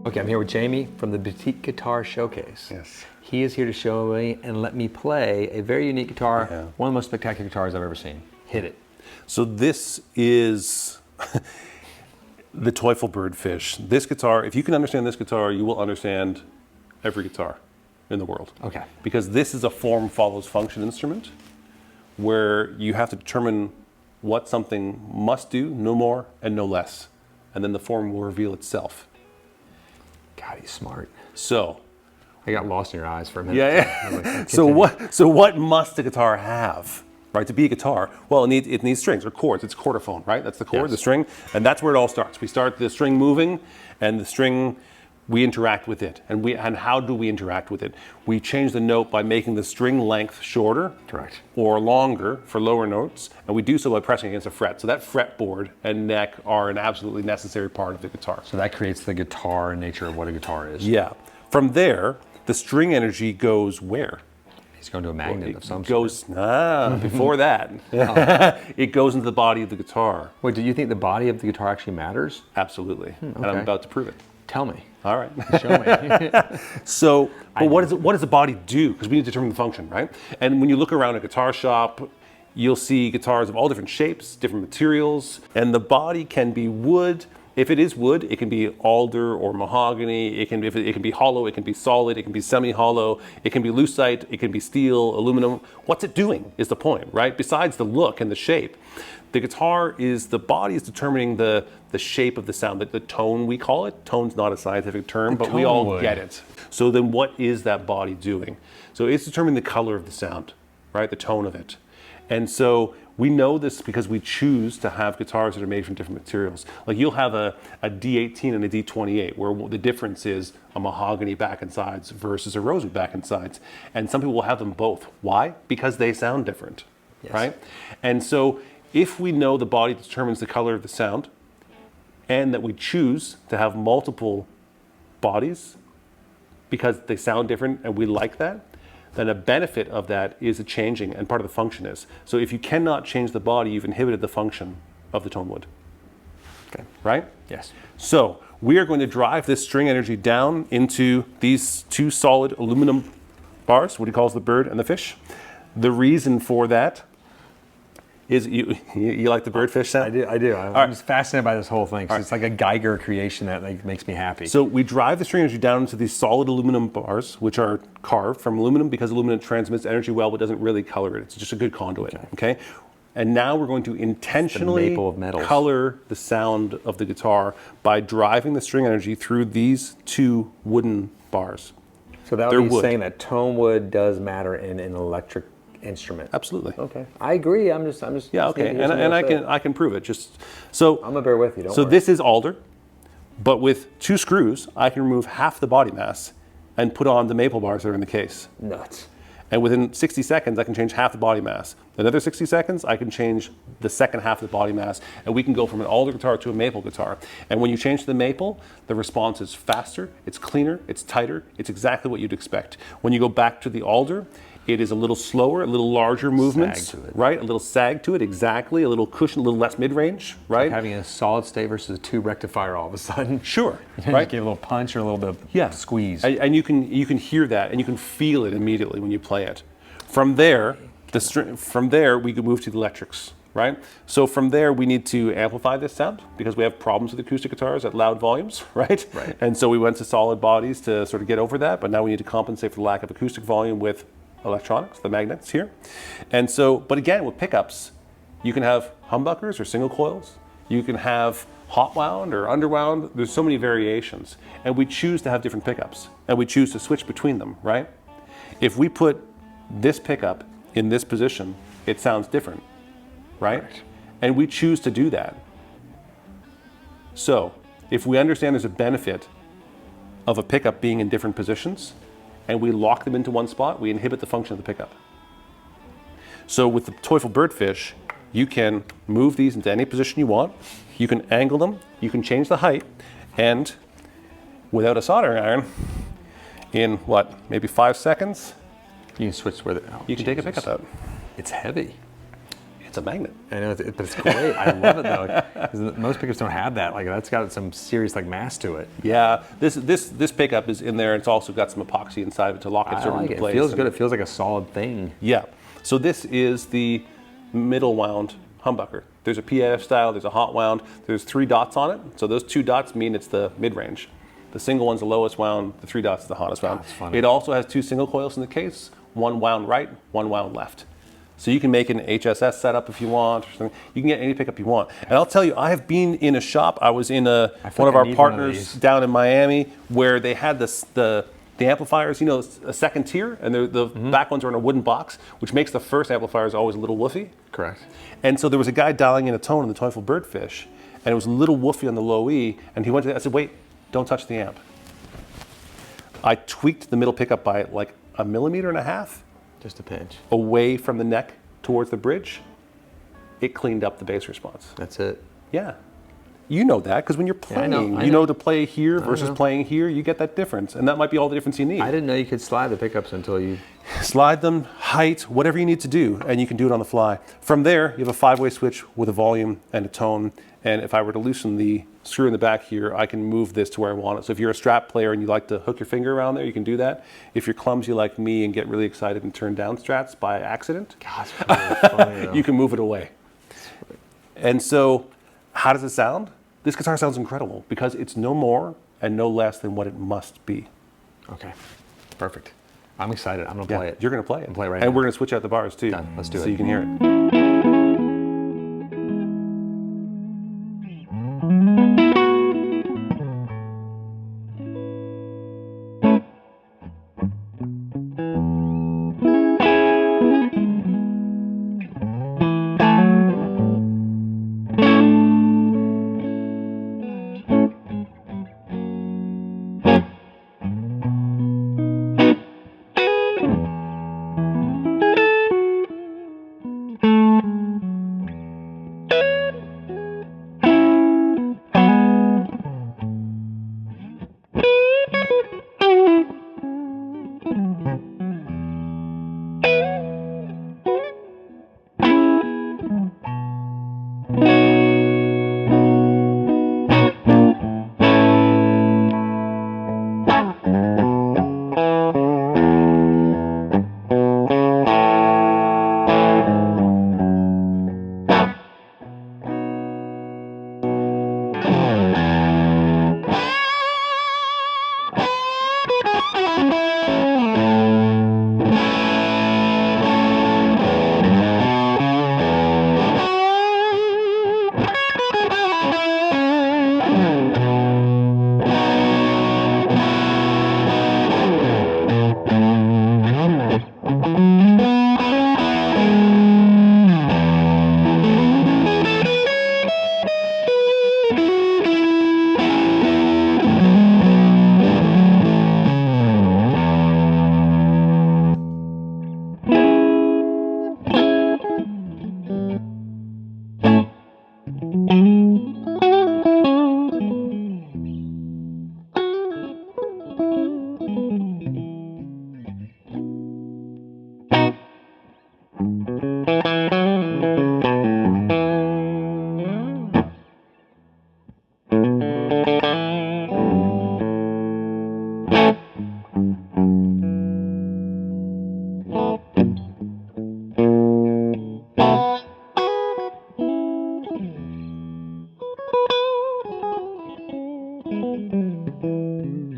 Okay, I'm here with Jamie from the Boutique Guitar Showcase. Yes. He is here to show me and let me play a very unique guitar, Yeah. one of the most spectacular guitars I've ever seen. Hit it. So this is the Teuffel Birdfish. This guitar, if you can understand this guitar, you will understand every guitar in the world. Okay. Because this is a form follows function instrument where you have to determine what something must do, no more and no less. And then the form will reveal itself. God, he's smart. So, I got lost in your eyes for a minute. yeah. So what must a guitar have, right? To be a guitar, well, it needs strings or chords. It's chordophone, right? That's the chord, Yes. the string, and that's where it all starts. We start the string moving, and the string, we interact with it. And how do we interact with it? We change the note by making the string length shorter, Correct. or longer for lower notes, and we do so by pressing against a fret. So that fretboard and neck are an absolutely necessary part of the guitar. So that creates the guitar nature of what a guitar is. Yeah. From there, the string energy goes where? He's going to a magnet of some It goes, sort. before that, it goes into the body of the guitar. Wait, do you think the body of the guitar actually matters? Absolutely. And I'm okay. about to prove it. Tell me. All right. Show me. So, but what does the body do? Because we need to determine the function, right? And when you look around a guitar shop, you'll see guitars of all different shapes, different materials, and the body can be wood. If it is wood, it can be alder or mahogany. It can be hollow, it can be solid, it can be semi-hollow, it can be lucite, it can be steel, aluminum. What's it doing is the point, right? Besides the look and the shape. The guitar is, the body is determining the shape of the sound, the tone we call it. Tone's not a scientific term, but we all get it. So then what is that body doing? So it's determining the color of the sound, right? The tone of it. And so we know this because we choose to have guitars that are made from different materials. Like you'll have a D18 and a D28 where the difference is a mahogany back and sides versus a rosewood back and sides. And some people will have them both. Why? Because they sound different, Yes. right? And so if we know the body determines the color of the sound and that we choose to have multiple bodies because they sound different and we like that, then a benefit of that is a changing, and part of the function is. So if you cannot change the body, you've inhibited the function of the tone wood. Okay. Right? Yes. So we are going to drive this string energy down into these two solid aluminum bars, what he calls the bird and the fish. The reason for that is, you like the birdfish sound? I do. I'm just fascinated by this whole thing. 'Cause it's like a Geiger creation that like makes me happy. So we drive the string energy down into these solid aluminum bars, which are carved from aluminum because aluminum transmits energy well, but doesn't really color it. It's just a good conduit, okay? And now we're going to intentionally maple of metals. color the sound of the guitar by driving the string energy through these two wooden bars. So that They're would be wood. saying that tone wood does matter in an electric instrument. Absolutely. Okay. I agree. I'm just. Yeah, okay, and I can prove it. Just so I'm gonna bear with you. Don't So worry. this is alder. But with 2 screws, I can remove half the body mass and put on the maple bars that are in the case. Nuts. And within 60 seconds, I can change half the body mass. Another 60 seconds, I can change the second half of the body mass, and we can go from an alder guitar to a maple guitar. And when you change to the maple, the response is faster, it's cleaner, it's tighter, it's exactly what you'd expect. When you go back to the alder, it is a little slower, a little larger movements, Sag to it. right? A little sag to it, exactly. A little cushion, a little less mid-range, right? Having a solid state versus a tube rectifier all of a sudden. Sure, Right? right? Give a little punch or a little bit of Yeah. squeeze. And you can hear that, and you can feel it immediately when you play it. From there, we can move to the electrics, right? So from there, we need to amplify this sound because we have problems with acoustic guitars at loud volumes, right? Right. And so we went to solid bodies to sort of get over that, but now we need to compensate for the lack of acoustic volume with electronics, the magnets here. And so, but again, with pickups, you can have humbuckers or single coils. You can have hot wound or underwound. There's so many variations. And we choose to have different pickups, and we choose to switch between them, right? If we put this pickup in this position, it sounds different, right? Correct. And we choose to do that. So if we understand there's a benefit of a pickup being in different positions, and we lock them into one spot, we inhibit the function of the pickup. So with the Teuffel Birdfish, you can move these into any position you want, you can angle them, you can change the height, and without a soldering iron, in what, maybe 5 seconds, You can switch where you can take a pickup out. It's heavy. It's a magnet. I know, but it's great. I love it though. 'Cause most pickups don't have that. Like that's got some serious like mass to it. Yeah, this pickup is in there. It's also got some epoxy inside of it to lock it I sort of like into it. It place. feels good. It feels like a solid thing. Yeah. So this is the middle wound humbucker. There's a PAF style, there's a hot wound, there's 3 dots on it. So those 2 dots mean it's the mid-range. The single one's the lowest wound, the 3 dots is the hottest wound. That's funny. It also has 2 single coils in the case, 1 wound right, 1 wound left. So you can make an HSS setup if you want, or something. You can get any pickup you want. And I'll tell you, I have been in a shop, I was in one of like I our need one of partners these. down in Miami where they had the amplifiers, you know, a second tier, and the back ones are in a wooden box, which makes the first amplifiers always a little woofy. Correct. And so there was a guy dialing in a tone in the Teuffel Birdfish, and it was a little woofy on the low E, and he went to, I said, wait, don't touch the amp. I tweaked the middle pickup by like 1.5 millimeters Just a pinch. away from the neck towards the bridge. It cleaned up the bass response. That's it. Yeah. You know that, because when you're Yeah, I playing, know, I you know. know to play here versus know. playing here, you get that difference, and that might be all the difference you need. I didn't know you could slide the pickups until you. Slide them, height, whatever you need to do, and you can do it on the fly. From there, you have a 5-way switch with a volume and a tone, and if I were to loosen the screw in the back here, I can move this to where I want it. So if you're a strap player and you like to hook your finger around there, you can do that. If you're clumsy like me and get really excited and turn down strats by accident, God, it's really funny, though. you can move it away. And so, how does it sound? This guitar sounds incredible because it's no more and no less than what it must be. Okay. Perfect. I'm excited. I'm gonna play it. You're going to play it. Play it right and now. we're going to switch out the bars too. Done. Let's do so it. you can hear it. Thank you.